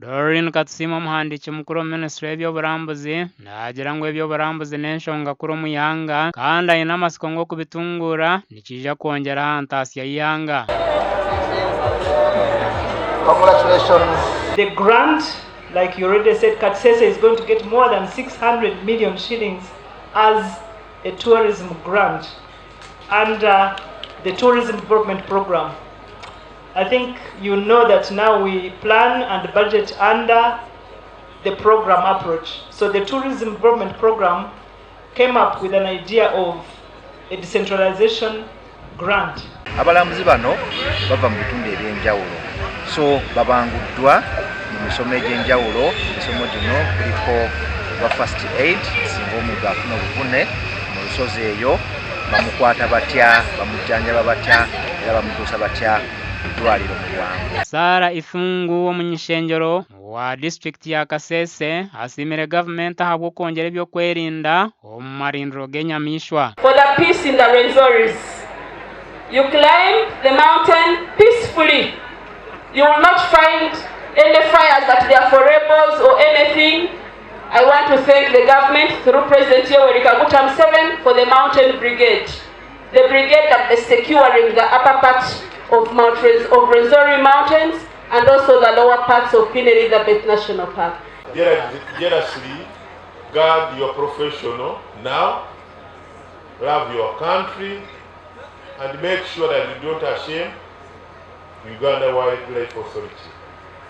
Doreen Katsima muhandiki mukuru wa Minisitule y'eby'oburambuzi nagira ngu eby'oburambuzi n'enshonga kuri omu ihanga kandi aine amasiko g'okubitunguura nikija kwongera ntaasya y'ihanga. Congratulations. The grant, like you already said, Kasese is going to get more than 600 million shillings as a tourism grant under the Tourism Development Program. I think you know that now we plan and budget under the program approach. So the Tourism Development Program came up with an idea of a decentralization grant. Abalambuzi bano bava mu bitundu eby'enjawulo, so babanguddwa mu misomo egy'enjawulo. Misomo gino kuliko ba first aid, singa omuntu afuna obuvune mu lusozi eyo bamukwata batya, bamujjanjaba batya era bamutuusa batya eddwaliro mu bwangu. Sara Ifungu omunyishenjero wa district ya Kasese asimire gavumenti ahabw'okwongera ebyokwerinda omu marindiro g'enyamishwa. For the peace in the Rwenzori, you climb the mountain peacefully. You will not find any fires that they are for rebels or anything. I want to thank the government through President Yoweri Kaguta Museveni for the mountain brigade. The brigade that is securing the upper parts of Rwenzori Mountains and also the lower parts of Queen Elizabeth National Park. Jealously guard your professional now, love your country, and make sure that you don't shame Uganda Wildlife Authority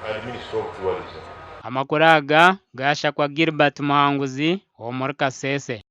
and Ministry of Tourism. Amakuru aga gashakwa Gilbert Muhanguzi omuri Kasese.